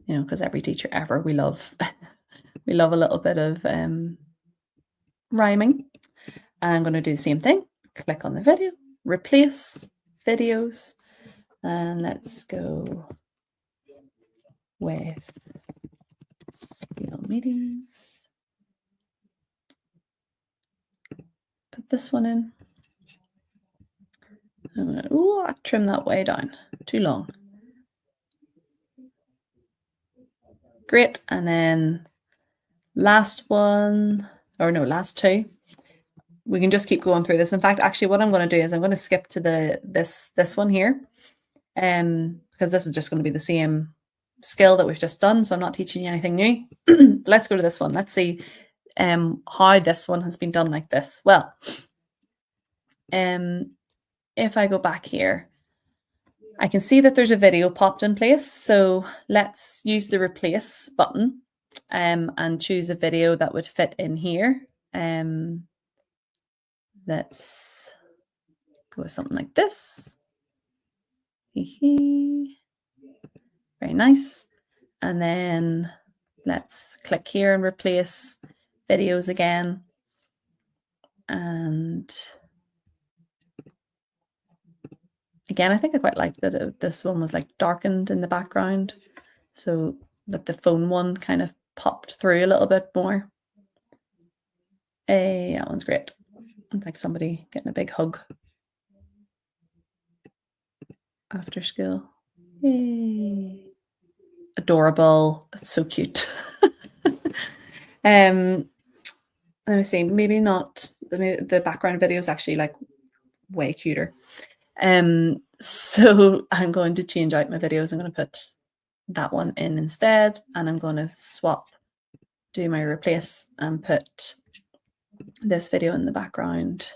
You know, because every teacher ever, we love we love a little bit of rhyming. And I'm going to do the same thing. Click on the video, replace videos, and let's go with school meetings. Put this one in. Oh, I trim that way down. Too long. Great. And then last one, or no, last two. We can just keep going through this. In fact, actually, what I'm going to do is I'm going to skip to this one here, because this is just going to be the same skill that we've just done. So I'm not teaching you anything new. Let's go to this one. Let's see how this one has been done like this. Well, if I go back here, I can see that there's a video popped in place. So let's use the replace button and choose a video that would fit in here. Let's go with something like this. Very nice. And then let's click here and replace videos again. And again, I think I quite like that this one was like darkened in the background, so that the phone one kind of popped through a little bit more. That one's great. It's like somebody getting a big hug after school. Yay. Adorable. It's so cute. Let me see, maybe not, the background video is actually like way cuter. So I'm going to change out my videos. I'm going to put that one in instead, and I'm going to do my replace and put this video in the background,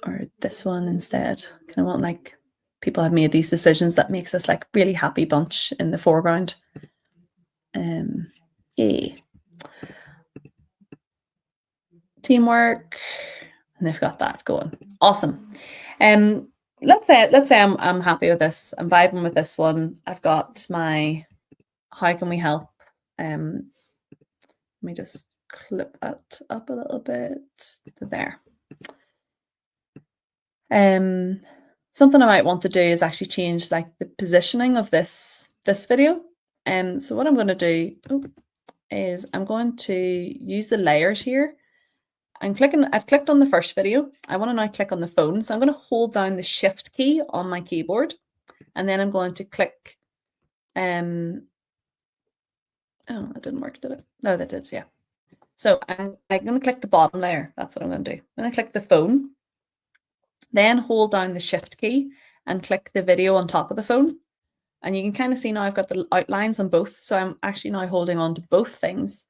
or this one instead. Kind of want like people have made these decisions that makes us like really happy bunch in the foreground. Yay. Teamwork, and they've got that going. Awesome. Let's say I'm happy with this. I'm vibing with this one. I've got my how can we help. Let me just clip that up a little bit to there. Something I might want to do is actually change like the positioning of this video. So what I'm going to do is I'm going to use the layers here. I've clicked on the first video. I want to now click on the phone. So I'm going to hold down the shift key on my keyboard, and then I'm going to click. Oh, that didn't work, did it? No, that did, yeah. So I'm going to click the bottom layer. That's what I'm going to do. I'm going to click the phone, then hold down the shift key and click the video on top of the phone. And you can kind of see now I've got the outlines on both. So I'm actually now holding on to both things.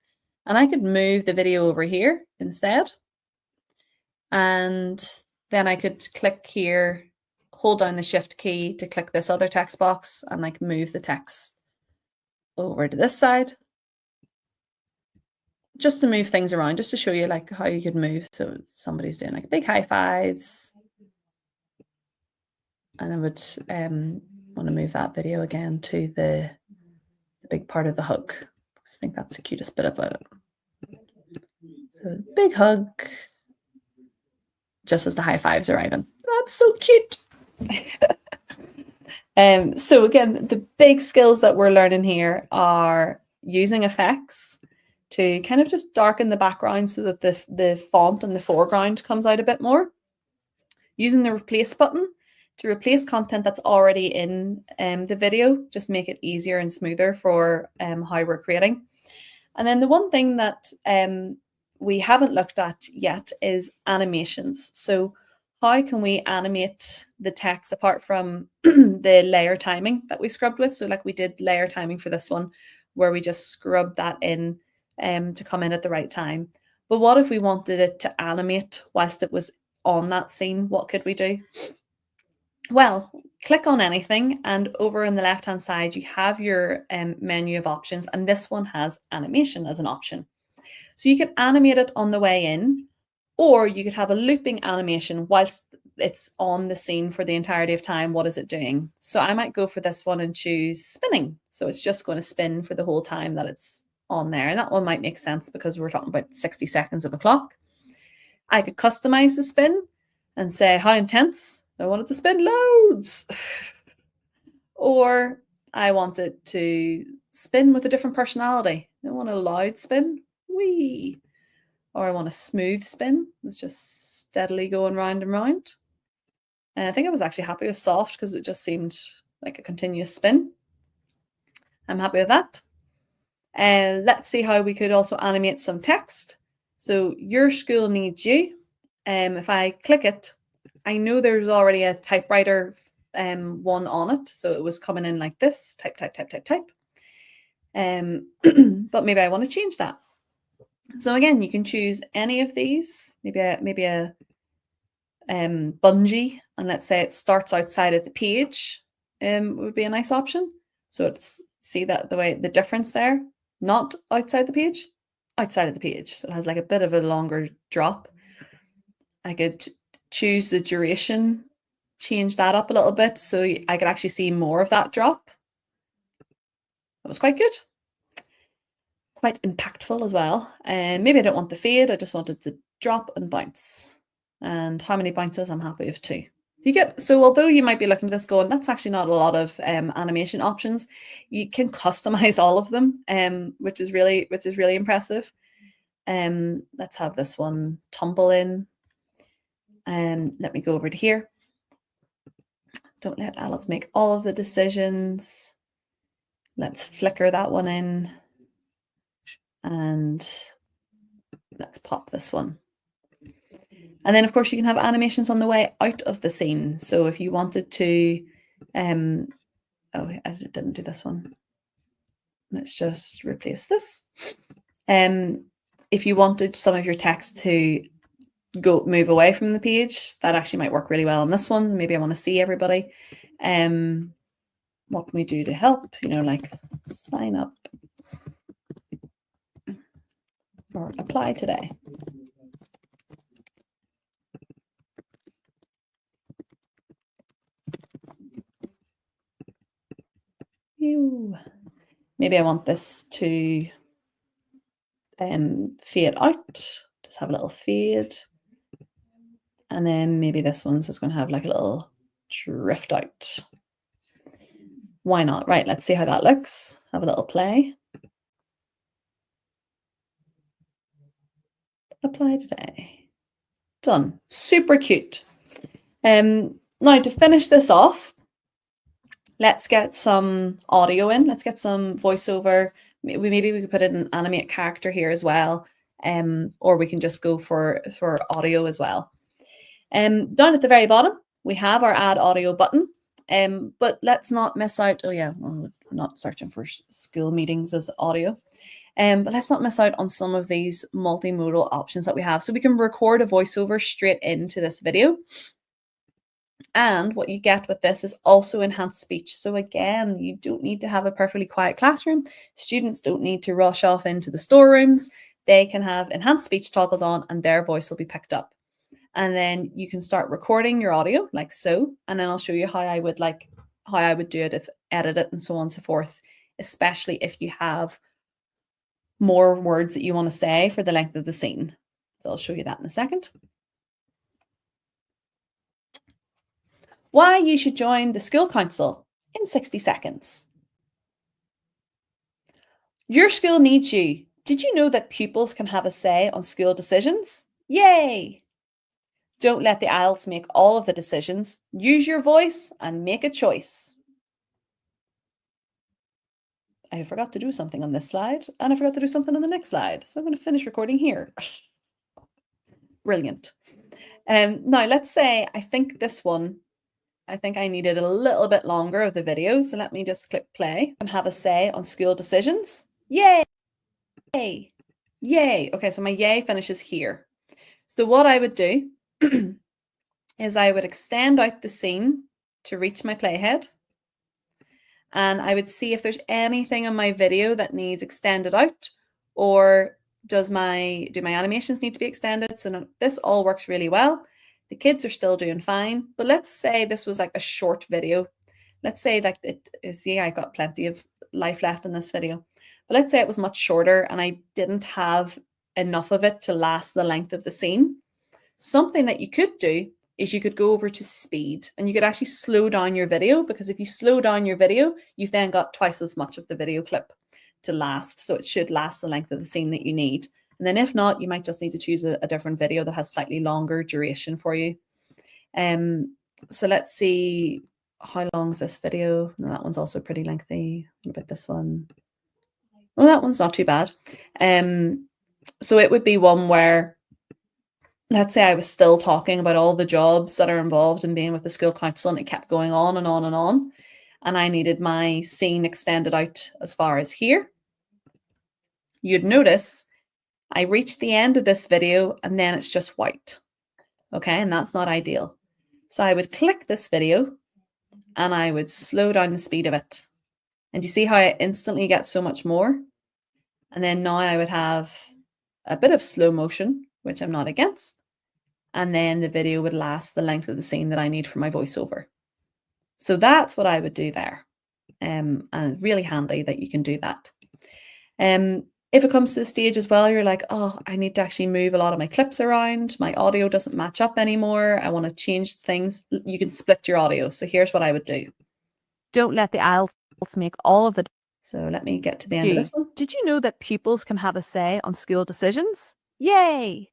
And I could move the video over here instead. And then I could click here, hold down the shift key to click this other text box and like move the text over to this side. Just to move things around, just to show you like how you could move. So somebody's doing like big high fives. And I would want to move that video again to the big part of the hug. I think that's the cutest bit about it. So big hug, just as the high fives are arriving. That's so cute. So again, the big skills that we're learning here are using effects to kind of just darken the background so that the font in the foreground comes out a bit more. Using the replace button to replace content that's already in the video, just make it easier and smoother for how we're creating. And then the one thing that we haven't looked at yet is animations. So how can we animate the text apart from the layer timing that we scrubbed with? So like we did layer timing for this one, where we just scrubbed that in to come in at the right time. But what if we wanted it to animate whilst it was on that scene? What could we do? Well, click on anything, and over on the left-hand side, you have your menu of options, and this one has animation as an option. So you could animate it on the way in, or you could have a looping animation whilst it's on the scene for the entirety of time. What is it doing? So I might go for this one and choose spinning. So it's just going to spin for the whole time that it's on there. And that one might make sense because we're talking about 60 seconds of a clock. I could customize the spin and say how intense. I want it to spin loads. Or I want it to spin with a different personality. I want a loud spin. Wee. Or I want a smooth spin. It's just steadily going round and round. And I think I was actually happy with soft because it just seemed like a continuous spin. I'm happy with that. And let's see how we could also animate some text. So your school needs you. If I click it, I know there's already a typewriter one on it. So it was coming in like this, type, type, type, type, type. But maybe I want to change that. So again, you can choose any of these, maybe a bungee, and let's say it starts outside of the page would be a nice option. So it's, see that the difference there, not outside the page, outside of the page. So it has like a bit of a longer drop. I could choose the duration, change that up a little bit so I could actually see more of that drop. That was quite good. Quite impactful as well. And maybe I don't want the fade, I just wanted the drop and bounce. And how many bounces? I'm happy with 2. So although you might be looking at this going, that's actually not a lot of animation options, you can customize all of them, which is really impressive. Let's have this one tumble in. Let me go over to here. Don't let Alice make all of the decisions. Let's flicker that one in. And let's pop this one. And then, of course, you can have animations on the way out of the scene. So if you wanted to, oh, I didn't do this one. Let's just replace this. If you wanted some of your text to move away from the page, that actually might work really well on this one. Maybe I want to see everybody. What can we do to help? You know, like sign up or apply today. Maybe I want this to fade out. Just have a little fade. And then maybe this one's just going to have like a little drift out. Why not? Right, let's see how that looks. Have a little play. Apply today. Done. Super cute. Now to finish this off, let's get some audio in. Let's get some voiceover. Maybe we could put in an animate character here as well. or we can just go for audio as well. Down at the very bottom, we have our add audio button. But let's not miss out. Oh yeah, well, I'm not searching for school meetings as audio. But let's not miss out on some of these multimodal options that we have. So we can record a voiceover straight into this video. And what you get with this is also enhanced speech. So again, you don't need to have a perfectly quiet classroom. Students don't need to rush off into the storerooms. They can have enhanced speech toggled on and their voice will be picked up. And then you can start recording your audio like so. And then I'll show you how I would do it, if edit it and so on and so forth, especially if you have more words that you want to say for the length of the scene. So I'll show you that in a second. Why you should join the school council in 60 seconds. Your school needs you. Did you know that pupils can have a say on school decisions? Yay! Don't let the adults make all of the decisions. Use your voice and make a choice. I forgot to do something on this slide, and I forgot to do something on the next slide. So I'm going to finish recording here. Brilliant. Now, let's say I think I needed a little bit longer of the video. So let me just click play and have a say on school decisions. Yay! Yay! Okay, so my yay finishes here. So what I would do is I would extend out the scene to reach my playhead. And I would see if there's anything on my video that needs extended out, or do my animations need to be extended? So no, this all works really well. The kids are still doing fine, but let's say this was like a short video. Let's say like see, I got plenty of life left in this video, but let's say it was much shorter and I didn't have enough of it to last the length of the scene. Something that you could do is you could go over to speed and you could actually slow down your video, because if you slow down your video, you've then got twice as much of the video clip to last. So it should last the length of the scene that you need. And then if not, you might just need to choose a different video that has slightly longer duration for you. So let's see, how long is this video? No, that one's also pretty lengthy. What about this one? Well, that one's not too bad. So it would be one where, let's say I was still talking about all the jobs that are involved in being with the school council, and it kept going on and on and on. And I needed my scene extended out as far as here. You'd notice I reached the end of this video and then it's just white. Okay, and that's not ideal. So I would click this video and I would slow down the speed of it. And you see how I instantly get so much more? And then now I would have a bit of slow motion, which I'm not against. And then the video would last the length of the scene that I need for my voiceover. So that's what I would do there. And it's really handy that you can do that. If it comes to the stage as well, you're like, oh, I need to actually move a lot of my clips around. My audio doesn't match up anymore. I want to change things. You can split your audio. So here's what I would do. Don't let the adults make all of the. So let me get to the end of this one. Did you know that pupils can have a say on school decisions? Yay!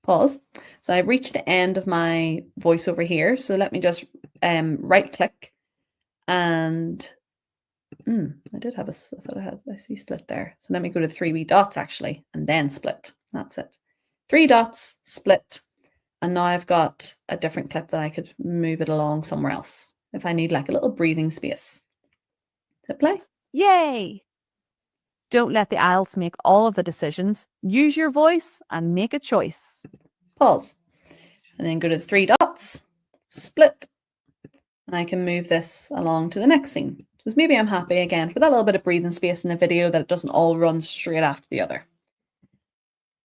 Pause. So I reached the end of my voiceover here. So let me just right click, and I did have I see split there. So let me go to 3 wee dots actually, and then split. That's it. 3 dots, split. And now I've got a different clip that I could move it along somewhere else if I need like a little breathing space. Hit play. Yay! Don't let the adults make all of the decisions. Use your voice and make a choice. Pause. And then go to the 3 dots, split. And I can move this along to the next scene. So maybe I'm happy again for that little bit of breathing space in the video, that it doesn't all run straight after the other.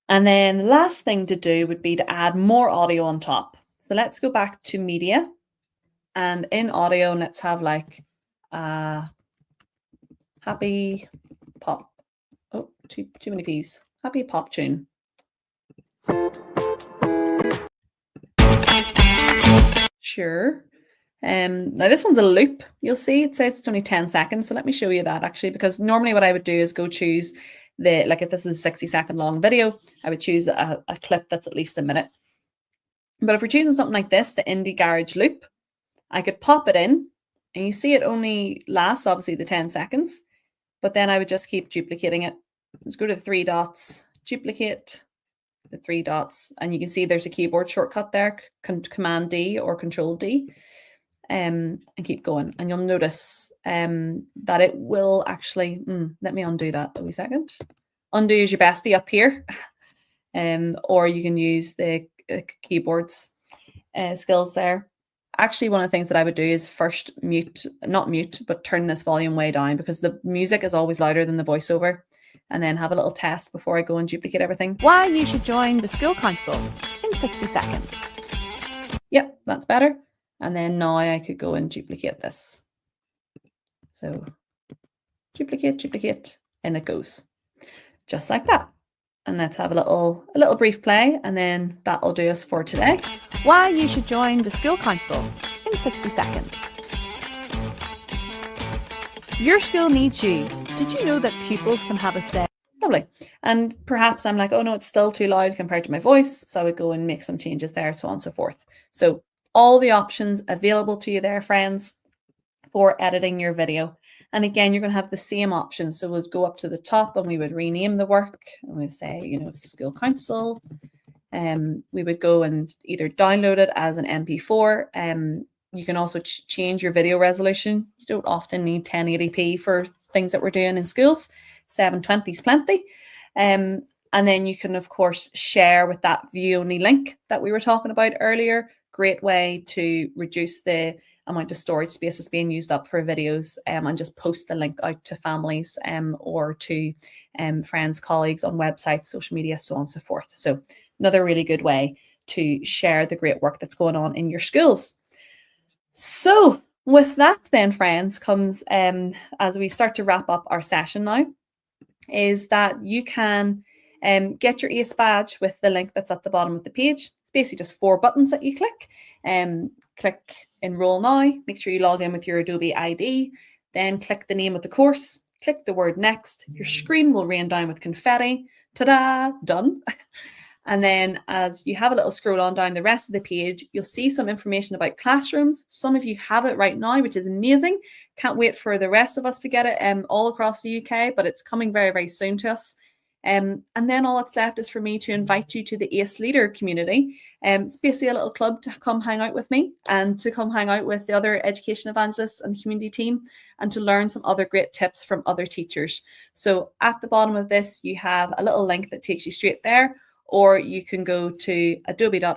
And then the last thing to do would be to add more audio on top. So let's go back to media, and in audio, let's have like happy pop. Oh, too many P's. Happy pop tune. Sure. Now this one's a loop. You'll see it says it's only 10 seconds. So let me show you that actually, because normally what I would do is go choose like if this is a 60-second long video, I would choose a clip that's at least a minute. But if we're choosing something like this, the Indie Garage loop, I could pop it in, and you see it only lasts obviously the 10 seconds, but then I would just keep duplicating it. Let's go to the 3 dots, duplicate the 3 dots, and you can see there's a keyboard shortcut there, Command D or Control D, and keep going. And you'll notice that it will actually, let me undo that a wee second. Undo is your bestie up here, or you can use the keyboards skills there. Actually, one of the things that I would do is first not mute, but turn this volume way down, because the music is always louder than the voiceover, and then have a little test before I go and duplicate everything. Why you should join the school council in 60 seconds. Yep, that's better. And then now I could go and duplicate this. So duplicate, and it goes just like that. And let's have a little brief play, and then that'll do us for today. Why you should join the school council in 60 seconds. Your school needs you. Did you know that pupils can have a say? Lovely. And perhaps I'm like, oh no, it's still too loud compared to my voice. So I would go and make some changes there, so on and so forth. So all the options available to you there, friends, for editing your video. And again, you're going to have the same options. So we'll go up to the top and we would rename the work, and we say, school council. We would go and either download it as an MP4. You can also change your video resolution. You don't often need 1080p for things that we're doing in schools. 720 is plenty. And then you can, of course, share with that view-only link that we were talking about earlier. Great way to reduce the amount of storage space that's being used up for videos, and just post the link out to families or to friends, colleagues on websites, social media, so on and so forth. So another really good way to share the great work that's going on in your schools. So with that then, friends, comes, as we start to wrap up our session now, is that you can get your ACE badge with the link that's at the bottom of the page. It's basically just 4 buttons that you click. Click Enroll Now, make sure you log in with your Adobe ID, then click the name of the course, click the word Next. Your screen will rain down with confetti. Ta-da! Done. And then as you have a little scroll on down the rest of the page, you'll see some information about classrooms. Some of you have it right now, which is amazing. Can't wait for the rest of us to get it all across the UK, but it's coming very, very soon to us. And then all that's left is for me to invite you to the ACE Leader community. It's basically a little club to come hang out with me and to come hang out with the other education evangelists and the community team, and to learn some other great tips from other teachers. So at the bottom of this, you have a little link that takes you straight there, or you can go to adobe.ly/Leader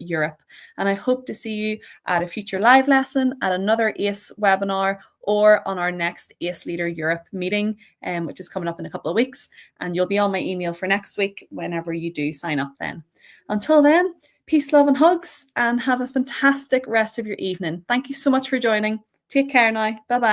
Europe. And I hope to see you at a future live lesson, at another ACE webinar, or on our next ACE Leader Europe meeting, which is coming up in a couple of weeks. And you'll be on my email for next week whenever you do sign up then. Until then, peace, love and hugs, and have a fantastic rest of your evening. Thank you so much for joining. Take care now. Bye-bye.